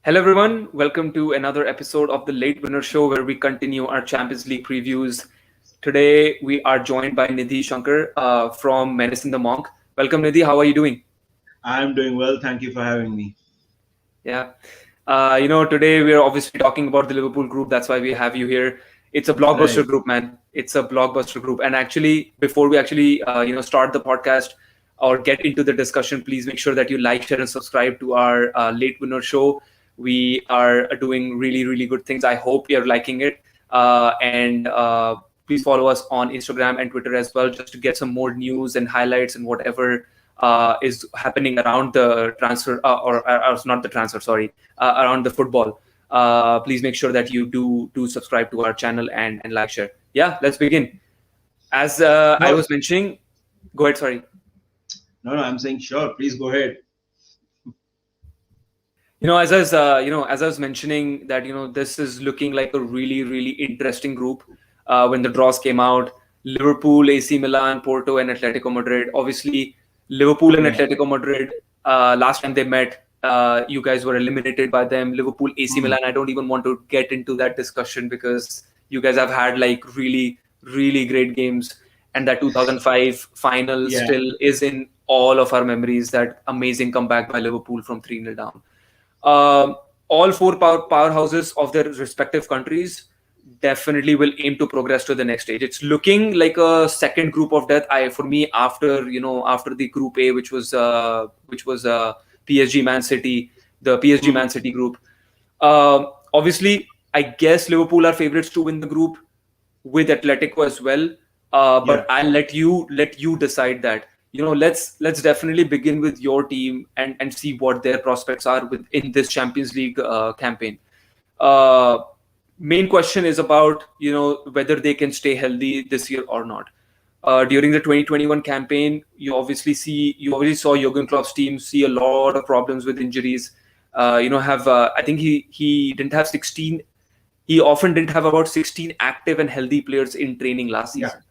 Hello, everyone. Welcome to another episode of the Late Winner Show, where we continue our Champions League previews. Today, we are joined by 𝗕𝗲𝗓𝗏 from Menace and the Monk. Welcome, Nidhi. How are you doing? I'm doing well. Thank you for having me. Yeah. Today we are obviously talking about the Liverpool group. That's why we have you here. It's a blockbuster Right. group, man. It's a blockbuster group. And actually, before we actually, start the podcast or get into the discussion, please make sure that you like, share, and subscribe to our Late Winner Show. We are doing really, really good things. I hope you're liking it. And please follow us on Instagram and Twitter as well, just to get some more news and highlights and whatever is happening around the transfer or not the transfer, sorry, around the football. Please make sure that you do subscribe to our channel and like, share. Yeah, let's begin. As I No, was mentioning, go ahead. Sorry. no, I'm saying sure. Please go ahead. As I was mentioning that this is looking like a really really interesting group. When the draws came out, Liverpool, AC Milan, Porto, and Atletico Madrid. Obviously, Liverpool and Yeah. Atletico Madrid. Last time they met, you guys were eliminated by them. Liverpool, AC Hmm. Milan. I don't even want to get into that discussion because you guys have had like really really great games, and that 2005 final Yeah. still is in all of our memories. That amazing comeback by Liverpool from 3-0 down. um, all four powerhouses of their respective countries definitely will aim to progress to the next stage. It's looking like a second group of death. For me, after the Group A, which was PSG Man City, the PSG Hmm. Man City group. Obviously, I guess Liverpool are favorites to win the group with Atletico as well. Yeah. But I'll let you decide that. Let's definitely begin with your team and see what their prospects are within this Champions League campaign. Uh, Main question is about whether they can stay healthy this year or not. During the 2021 campaign, you obviously saw Jurgen Klopp's team see a lot of problems with injuries. Have I think he didn't have 16. He often didn't have about 16 active and healthy players in training last Yeah. season.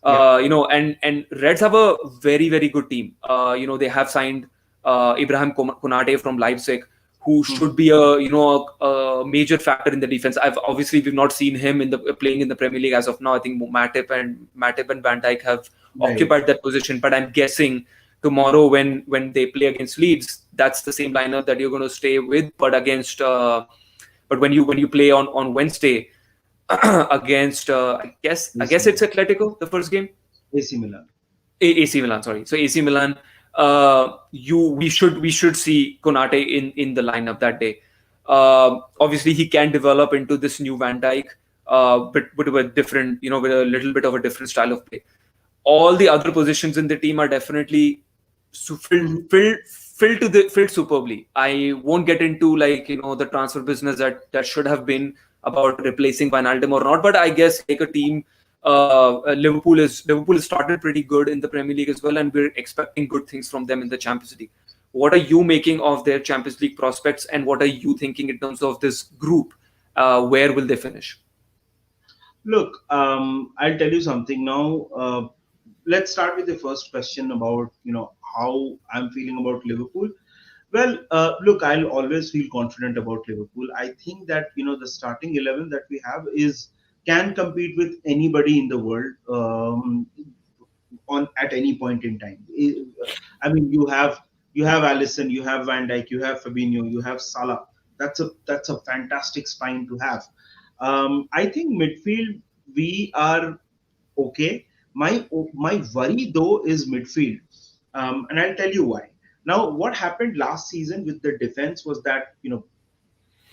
Yeah. And Reds have a very very good team. They have signed 𝗕𝗏𝗀𝗃𝗬𝗏 from Leipzig, who Hmm. should be a major factor in the defense. We've not seen him in the playing in the Premier League as of now. I think Matip and Van Dijk have Right. occupied that position, but I'm guessing tomorrow when they play against Leeds, that's the same lineup that you're going to stay with. But when you play on Wednesday against I guess AC it's Milan. Atletico, the first game. AC Milan. AC Milan, sorry. So AC Milan, you we should see Konate in the lineup that day. Obviously, he can develop into this new Van Dijk, but with a different, with a little bit of a different style of play. All the other positions in the team are definitely Hmm. filled superbly. I won't get into like the transfer business that should have been about replacing Wijnaldum or not, but I guess like a team, Liverpool has started pretty good in the Premier League as well, and we're expecting good things from them in the Champions League. What are you making of their Champions League prospects, and what are you thinking in terms of this group? Where will they finish? Look, I'll tell you something now. Let's start with the first question about how I'm feeling about Liverpool. Well, look, I'll always feel confident about Liverpool. I think that the starting 11 that we have is can compete with anybody in the world on at any point in time. I mean, you have Allison, you have Van Dijk, you have Fabinho, you have Salah. That's a fantastic spine to have. I think midfield we are okay. My worry though is midfield, and I'll tell you why. Now, what happened last season with the defense was that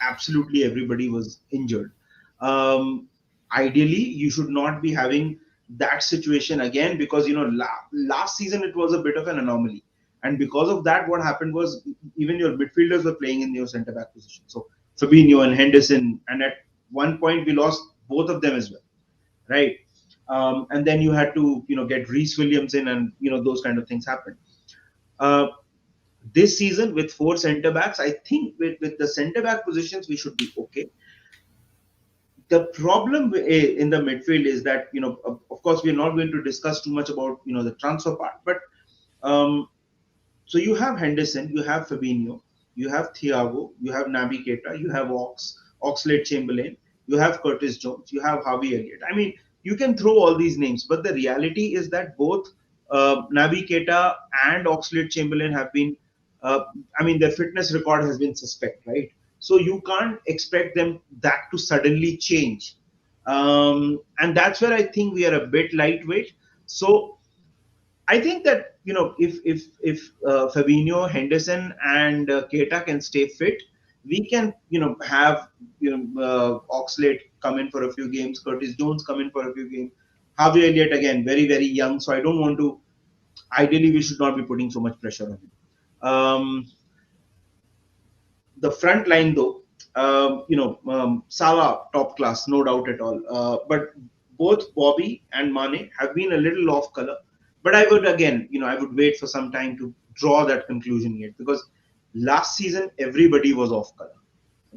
absolutely everybody was injured. Um, Ideally, you should not be having that situation again because last season it was a bit of an anomaly, and because of that, what happened was even your midfielders were playing in your centre back position. So Fabinho and Henderson, and at one point we lost both of them as well, right? And then you had to get Reece Williams in, and those kind of things happened. Uh, this season with four centre backs, I think with the centre back positions we should be okay. The problem in the midfield is that of course we're not going to discuss too much about the transfer part, but um, so you have Henderson, you have Fabinho, you have Thiago, you have Naby Keita, you have 𝗕𝗲𝗓𝗏, you have Curtis Jones, you have 𝗕𝗲𝗪. I mean, you can throw all these names, but the reality is that both Naby Keita and 𝗕𝗲𝗓𝗏 have been, their fitness record has been suspect, right? So you can't expect them that to suddenly change. And that's where I think we are a bit lightweight. So I think that, if Fabinho, Henderson, and Keita can stay fit, we can have Oxlade come in for a few games, Curtis Jones come in for a few games, 𝗕𝗲𝗪𝗏 again very very young, so I don't want to. Ideally, we should not be putting so much pressure on him. The front line though, Salah top class, no doubt at all. But both Bobby and Mane have been a little off color. But I would again, I would wait for some time to draw that conclusion yet, because last season everybody was off color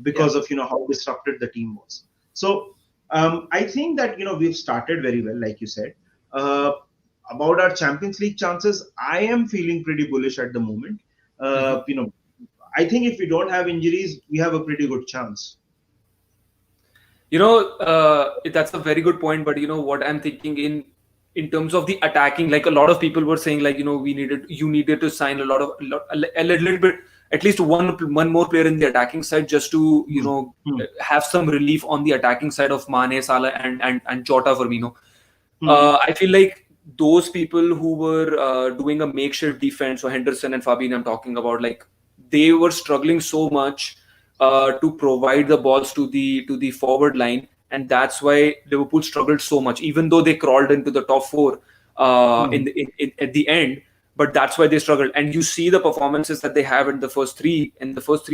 because of how disrupted the team was. So I think that we've started very well, like you said. About our Champions League chances, I am feeling pretty bullish at the moment. I think if we don't have injuries, we have a pretty good chance. That's a very good point. But what I'm thinking in terms of the attacking, like a lot of people were saying, like you needed to sign a little bit, at least one more player in the attacking side, just to have some relief on the attacking side of Mane, Salah, and Jota, Firmino. I feel like those people who were doing a makeshift defense, so Henderson and Fabinho, I'm talking about, like they were struggling so much to provide the balls to the forward line, and that's why Liverpool struggled so much, even though they crawled into the top four at the end. But that's why they struggled. And you see the performances that they have in the first three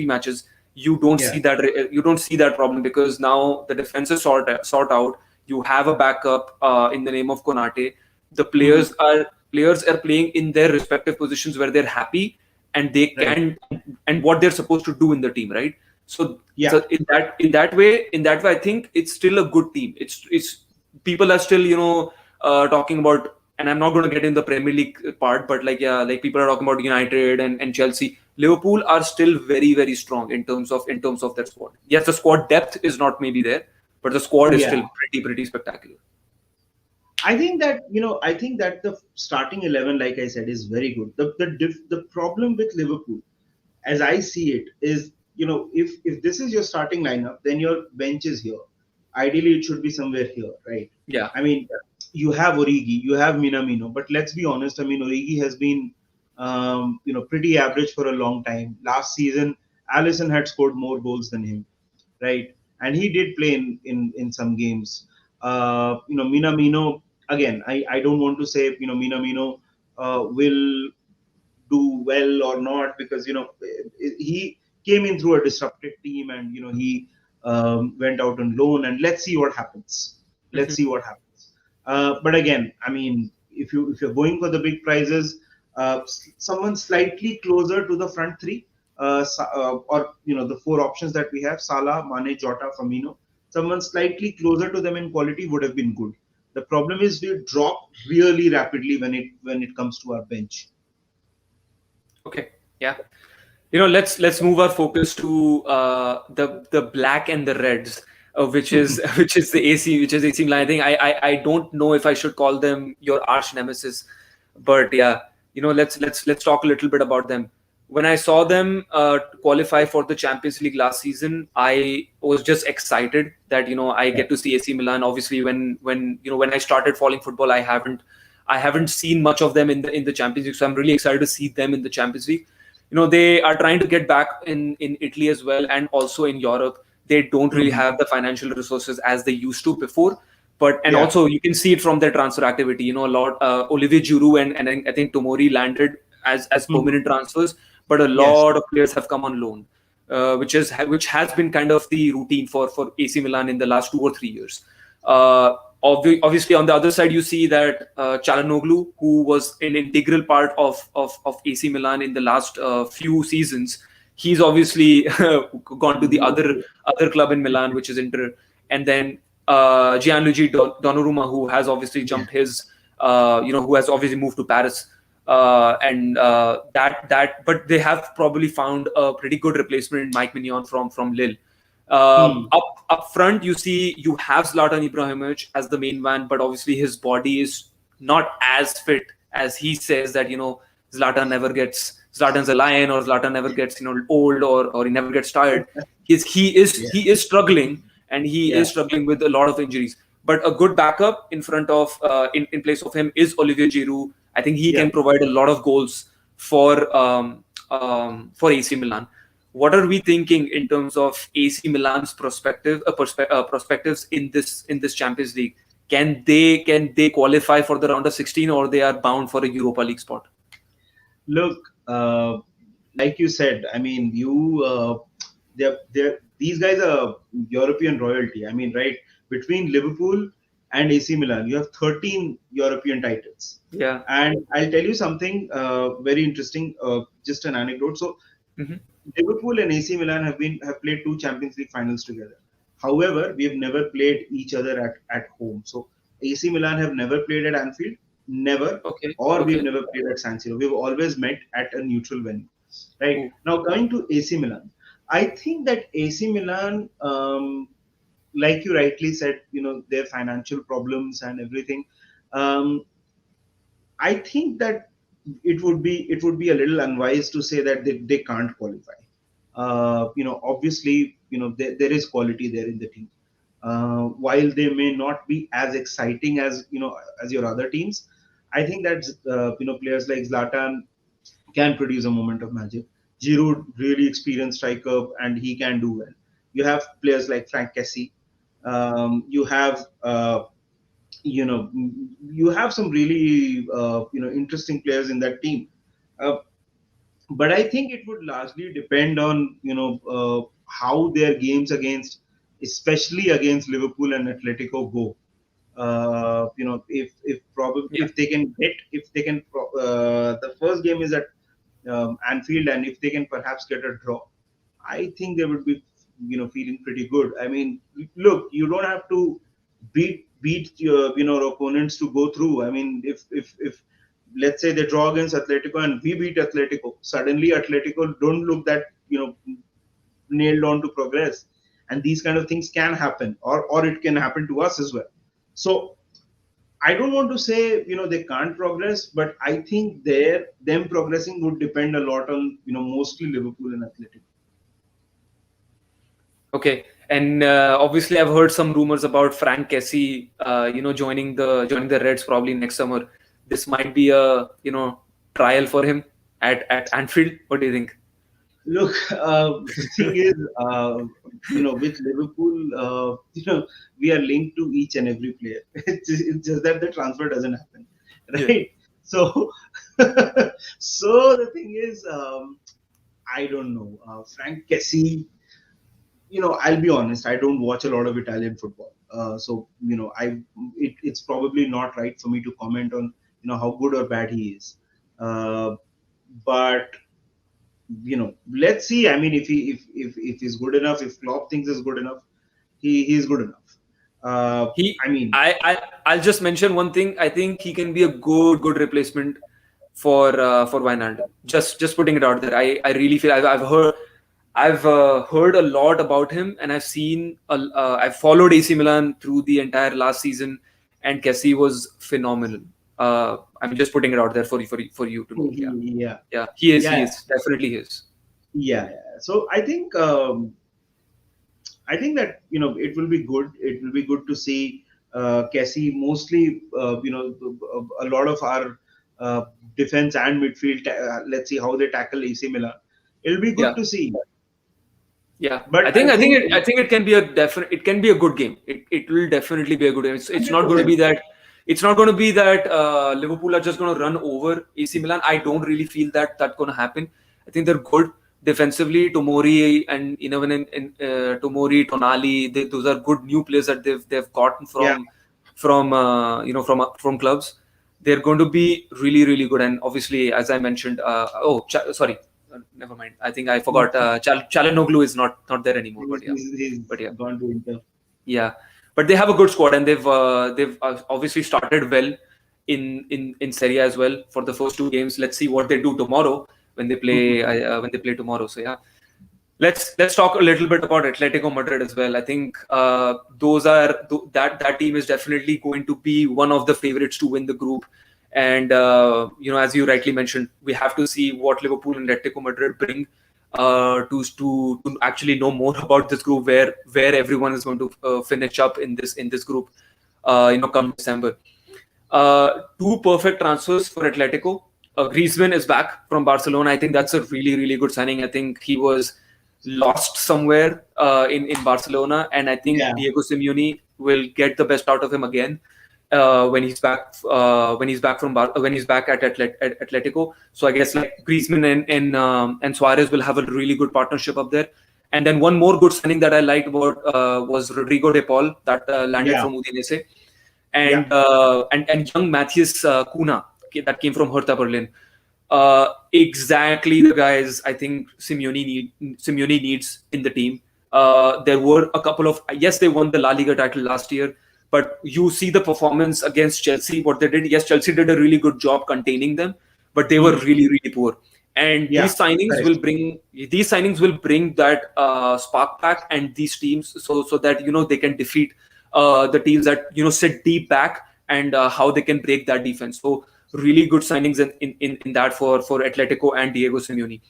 matches. You don't see that problem, because now the defense is sort out. You have a backup in the name of Konate. The players are playing in their respective positions where they're happy and they can and what they're supposed to do in the team, right? So in that way, I think it's still a good team. It's people are still talking about, and I'm not going to get in the Premier League part, but like people are talking about United and Chelsea. Liverpool are still very very strong in terms of their squad. Yes, the squad depth is not maybe there, but the squad is still pretty spectacular. I think that the starting 11, like I said, is very good. The problem with Liverpool, as I see it, is if this is your starting lineup, then your bench is here. Ideally, it should be somewhere here, right? Yeah. I mean, you have Origi, you have Minamino, but let's be honest. I mean, Origi has been pretty average for a long time. Last season, Alisson had scored more goals than him, right? And he did play in some games. Minamino, again, I don't want to say Minamino will do well or not, because he came in through a disrupted team, and he went out on loan, and let's see what happens. But again, I mean, if you're going for the big prizes, someone slightly closer to the front three, or the four options that we have: Salah, Mane, Jota, Firmino. Someone slightly closer to them in quality would have been good. The problem is we drop really rapidly when it comes to our bench. Okay, yeah. Let's move our focus to the black and the reds, which is the AC Milan. I think I don't know if I should call them your arch nemesis, but yeah, let's talk a little bit about them. When I saw them qualify for the Champions League last season, I was just excited that I get to see AC Milan. Obviously, when I started following football, I haven't seen much of them in the Champions League, so I'm really excited to see them in the Champions League. They are trying to get back in Italy as well, and also in Europe. They don't really have the financial resources as they used to before. But also you can see it from their transfer activity. A lot Olivier Giroud and I think Tomori landed as permanent transfers, but a lot of players have come on loan, which has been kind of the routine for AC Milan in the last 2 or 3 years. Obviously, on the other side, you see that Çalhanoğlu, who was an integral part of AC Milan in the last few seasons, he's obviously gone to the other club in Milan, which is Inter. And then Gianluigi Donnarumma, who has obviously jumped who has obviously moved to Paris. But they have probably found a pretty good replacement in Mike Mignon from Lille. Up front, you see you have Zlatan Ibrahimovic as the main man, but obviously his body is not as fit as he says that, Zlatan's a lion, or Zlatan never gets old, or he never gets tired. He is struggling, and he is struggling with a lot of injuries. But a good backup in front of in place of him is Olivier Giroud. I think he can provide a lot of goals for AC Milan. What are we thinking in terms of AC Milan's perspectives in this Champions League? Can they qualify for the round of 16, or they are bound for a Europa League spot? Look, like you said, I mean, these guys are European royalty. I mean, right, between Liverpool and AC Milan, you have 13 European titles. Yeah. And I'll tell you something very interesting, just an anecdote. So Liverpool and AC Milan have played 2 Champions League finals together. However, we have never played each other at home. So AC Milan have never played at Anfield, never, we've never played at San Siro. We've always met at a neutral venue. Right. Now, coming to AC Milan, I think that AC Milan, like you rightly said, their financial problems and everything. I think that it would be a little unwise to say that they can't qualify. Obviously, there is quality there in the team. While they may not be as exciting as your other teams, I think that players like Zlatan can produce a moment of magic. Giroud, really experienced striker, and he can do well. You have players like Franck Kessie. You have you have some really interesting players in that team. But I think it would largely depend on how their games especially against Liverpool and Atletico go. If they can the first game is at Anfield, and if they can perhaps get a draw, I think they would be feeling pretty good. I mean, look, you don't have to beat your opponents to go through. I mean, if let's say they draw against Atletico and we beat Atletico, suddenly Atletico don't look that nailed on to progress, and these kind of things can happen, or it can happen to us as well. So I don't want to say they can't progress, but I think them progressing would depend a lot on mostly Liverpool and Atletico. Okay, and obviously I've heard some rumors about Franck Kessie, joining the Reds probably next summer. This might be a trial for him at Anfield. What do you think? Look, the thing is, with Liverpool, we are linked to each and every player. It's just that the transfer doesn't happen, right? Yeah. So, the thing is, I don't know. Franck Kessie, I'll be honest, I don't watch a lot of Italian football. So, it's probably not right for me to comment on, how good or bad he is. But let's see. I mean, if he's good enough, if Klopp thinks he's good enough, he's good enough. I'll just mention one thing. I think he can be a good replacement for Wijnaldum. Just putting it out there. I really feel I've heard a lot about him, and I've followed AC Milan through the entire last season, and Kessie was phenomenal. I'm just putting it out there for you to know. Yeah, he is. He is definitely his. Yeah. So I think that it will be good. It will be good to see Kessie. Mostly, a lot of our defense and midfield. Let's see how they tackle AC Milan. It'll be good to see. Yeah, but I think it can be a good game. It will definitely be a good game. It's not going to be that. It's not going to be that Liverpool are just going to run over AC Milan. I don't really feel that's going to happen. I think they're good defensively. Tomori and Tomori, Tonali, those are good new players that they've gotten from clubs. They're going to be really, really good. And obviously, as I mentioned, never mind. I think I forgot. Çalhanoğlu is not there anymore. He's gone to Inter. Yeah. But they have a good squad, and they've obviously started well, in Serie A as well for the first 2 games. Let's see what they do tomorrow when they play tomorrow. So yeah, let's talk a little bit about Atletico Madrid as well. I think that team is definitely going to be one of the favorites to win the group. And as you rightly mentioned, we have to see what Liverpool and Atletico Madrid bring to actually know more about this group, where everyone is going to finish up in this group, come December. Two perfect transfers for Atletico. Griezmann is back from Barcelona. I think that's a really, really good signing. I think he was lost somewhere in Barcelona, and I think Diego Simeone will get the best out of him again when he's back when he's back at Atletico. So I guess like Griezmann and Suarez will have a really good partnership up there. And then one more good signing that I liked about was Rodrigo de Paul that landed from Udinese, and young Matthias Cunha that came from Hertha Berlin. Exactly the guys I think Simeone needs in the team. There were a couple of, yes, they won the La Liga title last year, but you see the performance against Chelsea, what they did. Yes, Chelsea did a really good job containing them, but they were really, really poor. And these signings will bring that spark back and these teams so that they can defeat the teams that sit deep back, and how they can break that defense. So really good signings in that for Atletico and Diego Simeone.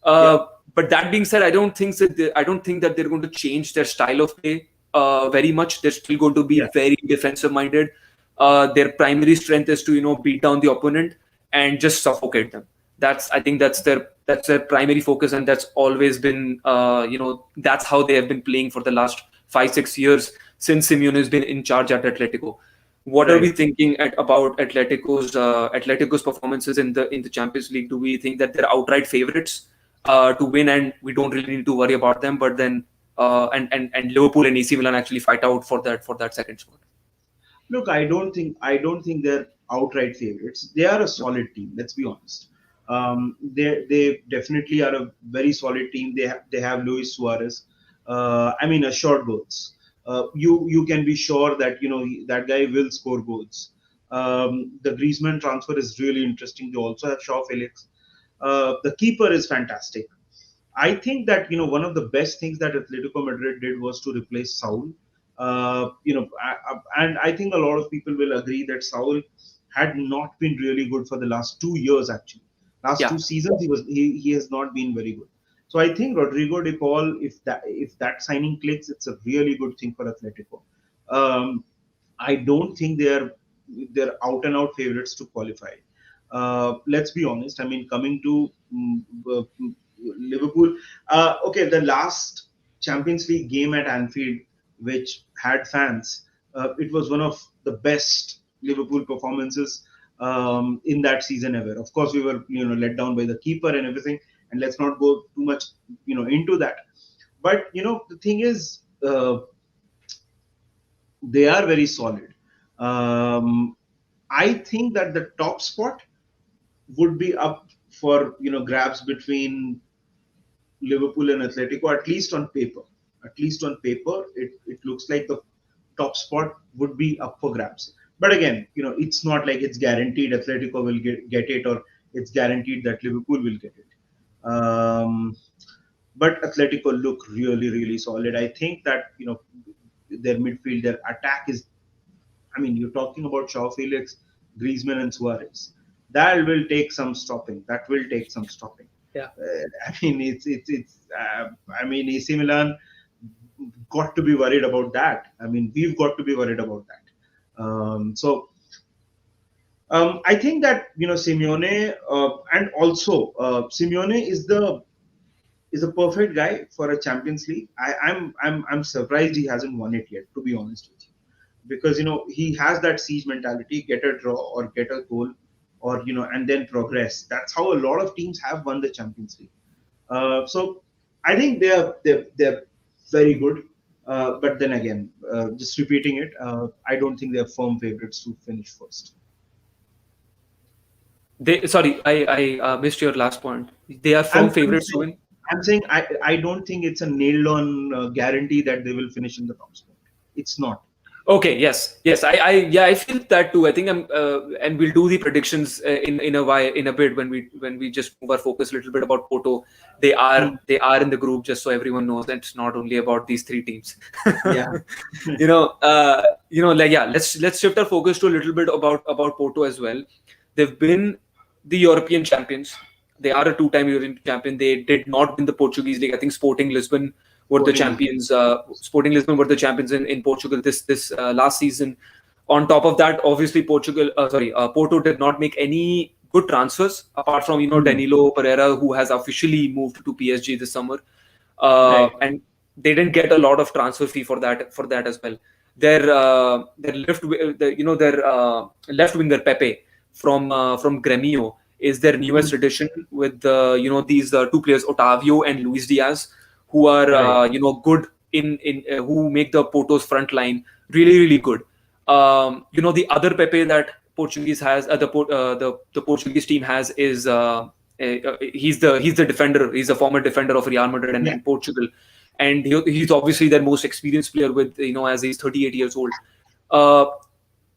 But that being said, I don't think that they're going to change their style of play very much. They're still going to be very defensive minded. Their primary strength is to beat down the opponent and just suffocate them. I think that's their primary focus, and that's always been that's how they have been playing for the last 5-6 years since Simeone has been in charge at Atletico. What are we thinking about Atletico's performances in the Champions League? Do we think that they're outright favorites to win, and we don't really need to worry about them? But then and Liverpool and AC Milan actually fight out for that second spot. Look, I don't think they're outright favorites. They are a solid team. Let's be honest. They definitely are a very solid team. They have Luis Suarez. Assured goals. You can be sure that that guy will score goals. The Griezmann transfer is really interesting. They also have 𝗕𝗲𝗃𝗧𝗘. The keeper is fantastic. I think that one of the best things that Atletico Madrid did was to replace Saúl. And I think a lot of people will agree that Saúl had not been really good for the last 2 years. Actually, last 2 seasons he has not been very good. So I think Rodrigo de Paul, if that signing clicks, it's a really good thing for Atletico. I don't think they're out and out favorites to qualify. Let's be honest. Coming to Liverpool, the last Champions League game at Anfield, which had fans, it was one of the best Liverpool performances in that season ever. Of course, we were let down by the keeper and everything. And let's not go too much, into that. But the thing is, they are very solid. I think that the top spot would be up for grabs between Liverpool and Atletico, at least on paper. It looks like the top spot would be up for grabs. But again, it's not like it's guaranteed Atletico will get it, or it's guaranteed that Liverpool will get it. But Atletico look really, really solid. I think that their midfield, their attack is. You're talking about 𝗕𝗲𝗃𝗧𝗘, Griezmann, and Suarez. That will take some stopping. Yeah. AC Milan got to be worried about that. We've got to be worried about that. I think that Simeone and also Simeone is a perfect guy for a Champions League. I'm surprised he hasn't won it yet, to be honest with you, because he has that siege mentality: get a draw or get a goal, or and then progress. That's how a lot of teams have won the Champions League. So I think they're very good. But then again, just repeating it, I don't think they're firm favorites to finish first. I missed your last point. They are firm favorites to win. I'm saying I don't think it's a nailed-on guarantee that they will finish in the top spot. It's not. Okay, yes. I feel that too. I think and we'll do the predictions in a bit when we just move our focus a little bit about Porto. Hmm. They are in the group, just so everyone knows that it's not only about these three teams. Yeah. you know, like yeah. Let's shift our focus to a little bit about Porto as well. They've been the European champions. They are a two-time European champion. They did not win the Portuguese league. I think Sporting Lisbon. Sporting Lisbon were the champions in Portugal this last season. On top of that, obviously Porto did not make any good transfers apart from Hmm. Danilo Pereira, who has officially moved to PSG this summer, Right. and they didn't get a lot of transfer fee for that as well. Their left winger Pepe from Gremio is their newest Hmm. addition with these two players Otavio and Luis Diaz, who are Right. good in who make the Porto's front line really good. The other Pepe that Portuguese has the Portuguese team has is he's the defender. He's a former defender of Real Madrid Yeah. and Portugal, and he's obviously their most experienced player with as he's 38 years old. Uh,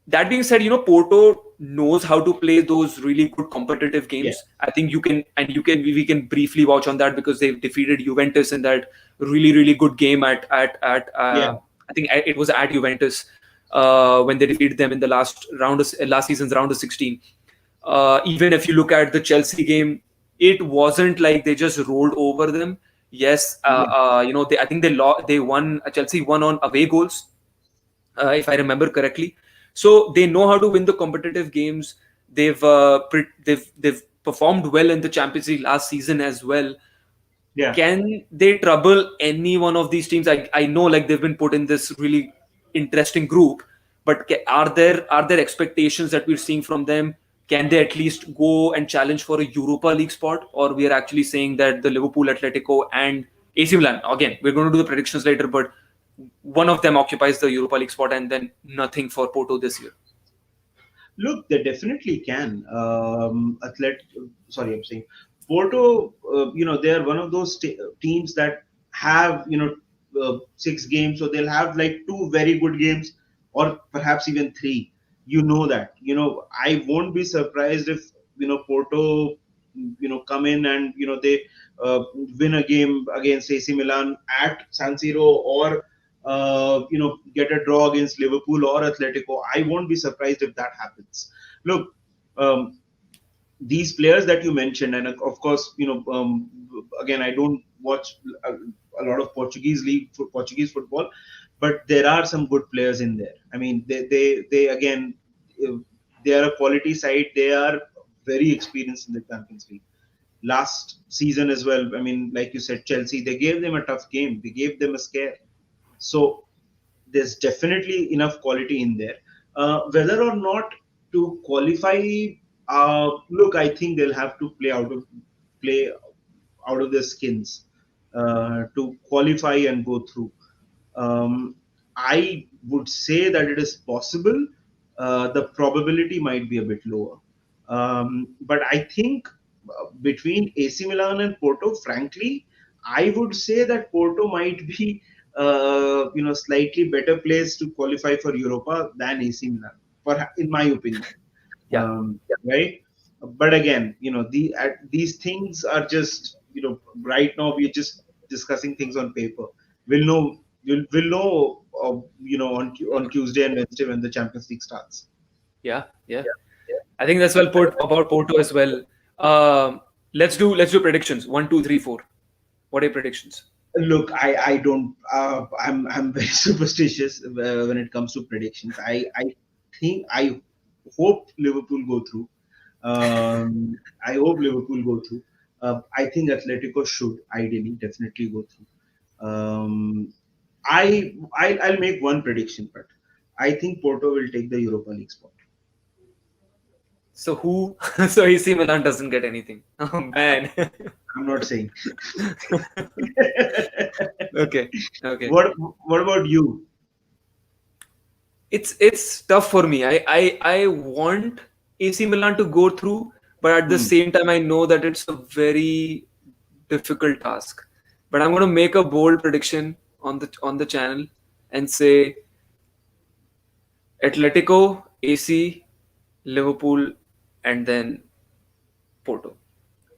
that being said, Porto knows how to play those really good competitive Yeah. games. I think we can briefly watch on that because they've defeated Juventus in that really good game at Yeah. I think it was at Juventus when they defeated them in the last season's round of 16. Even if you look at the Chelsea game, it wasn't like they just rolled over them. Yes, Yeah. I think they won. Chelsea won on away goals, if I remember correctly. So they know how to win the competitive games. They've performed well in the Champions League last season as well. Yeah. Can they trouble any one of these teams? I know like they've been put in this really interesting group, but are there expectations that we're seeing from them? Can they at least go and challenge for a Europa League spot, or we are actually saying that the Liverpool, Atletico, and AC Milan, again, we're going to do the predictions later, but one of them occupies the Europa League spot, and then nothing for Porto this year. Look, they definitely can. Sorry, I'm saying Porto. They are one of those teams that have 6 games, so they'll have like 2 very good games, or perhaps even 3. You know that. I won't be surprised if Porto come in and they win a game against AC Milan at San Siro, or get a draw against Liverpool or Atletico. I won't be surprised if that happens. Look, um, these players that you mentioned, and of course, again, I don't watch a lot of Portuguese football, but there are some good players in there. I mean, they again, uh, they are a quality side. They are very experienced in the Champions League. Last season as well, I mean, like you said, Chelsea, they gave them a tough game. They gave them a scare. So there's definitely enough quality in there. Whether or not to qualify, look, I think they'll have to play out of their skins to qualify and go through. Um, I would say that it is possible. The probability might be a bit lower. But I think between AC Milan and Porto, frankly, I would say that Porto might be, slightly better place to qualify for Europa than AC Milan, in my opinion. Yeah. Right? But again, these things are just, right now we're just discussing things on paper. We'll know, we'll know, on Tuesday and Wednesday when the Champions League starts. Yeah. I think that's well put about Porto as well. Let's do predictions. 1, 2, 3, 4. What are your predictions? Look, I don't. I'm very superstitious when it comes to predictions. I hope Liverpool go through. I hope Liverpool go through. I think Atletico should ideally definitely go through. I'll make one prediction, but I think Porto will take the Europa League spot. So who? So AC Milan doesn't get anything. Oh man. I'm not saying. Okay. Okay. What about you? It's tough for me. I want AC Milan to go through, but at the Hmm. same time, I know that it's a very difficult task. But I'm going to make a bold prediction on the channel and say Atletico, AC, Liverpool, and then Porto.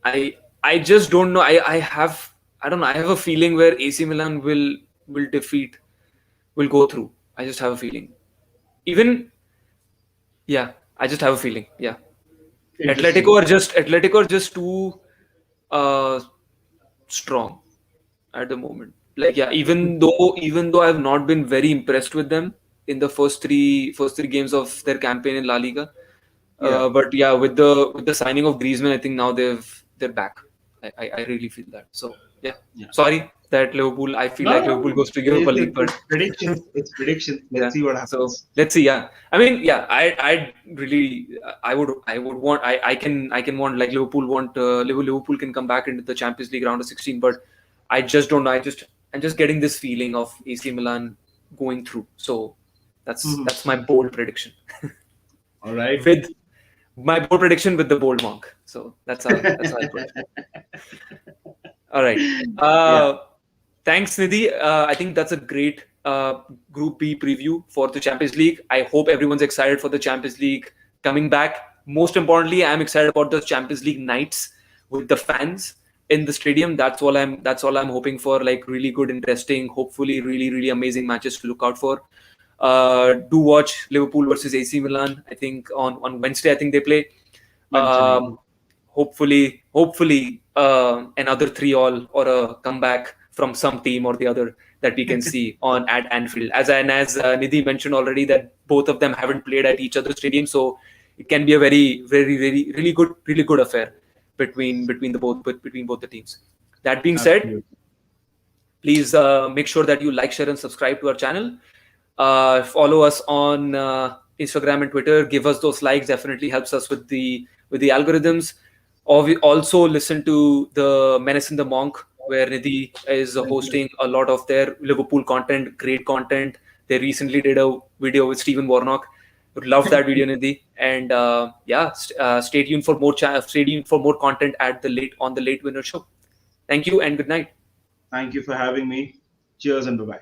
I just don't know. I don't know. I have a feeling where AC Milan will defeat will go through. I just have a feeling. Even yeah, I just have a feeling. Yeah, Interesting. Atletico are just too uh strong at the moment. Like yeah, even though I've not been very impressed with them in the first three games of their campaign in La Liga, Yeah. but yeah, with the signing of Griezmann, I think now they're back. I really feel that. So yeah, Yeah. sorry that Liverpool. I feel No, like no, Liverpool no. goes to Europa League, but It's predictions. It's predictions. yeah. Let's see what So happens. let's see. Yeah, I mean, yeah, I really, I would want, I can want like Liverpool want Liverpool can come back into the Champions League round of 16, but I just don't know. I'm just getting this feeling of AC Milan going through. So Mhm. that's my bold prediction. All right. With my bold prediction with the bold monk. So that's how I put it. All right. Yeah. Thanks, Nidhi. I think that's a great Group B preview for the Champions League. I hope everyone's excited for the Champions League coming back. Most importantly, I'm excited about the Champions League nights with the fans in the stadium. That's all I'm hoping for. Like really good, interesting, hopefully really really amazing matches to look out for. Do watch Liverpool versus AC Milan. I think on Wednesday. I think they play. Wednesday. Um, hopefully another 3-all or a comeback from some team or the other that we can see on at Anfield. As Nidhi mentioned already, that both of them haven't played at each other's stadium, so it can be a very very very really good affair between both the teams. That being said, Absolutely. please make sure that you like, share, and subscribe to our channel. Follow us on Instagram and Twitter. Give us those likes. Definitely helps us with the algorithms. Or we also listen to the Menace and the Monk, where Nidhi is Thank you. hosting a lot of their Liverpool content. Great content. They recently did a video with Stephen Warnock. Love that video, Nidhi. And yeah, stay tuned for stay tuned for more content at the Late Winner Show. Thank you and good night. Thank you for having me. Cheers and bye bye.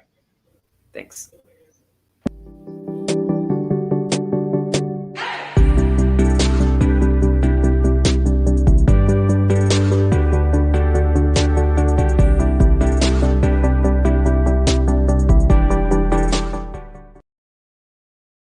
Thanks.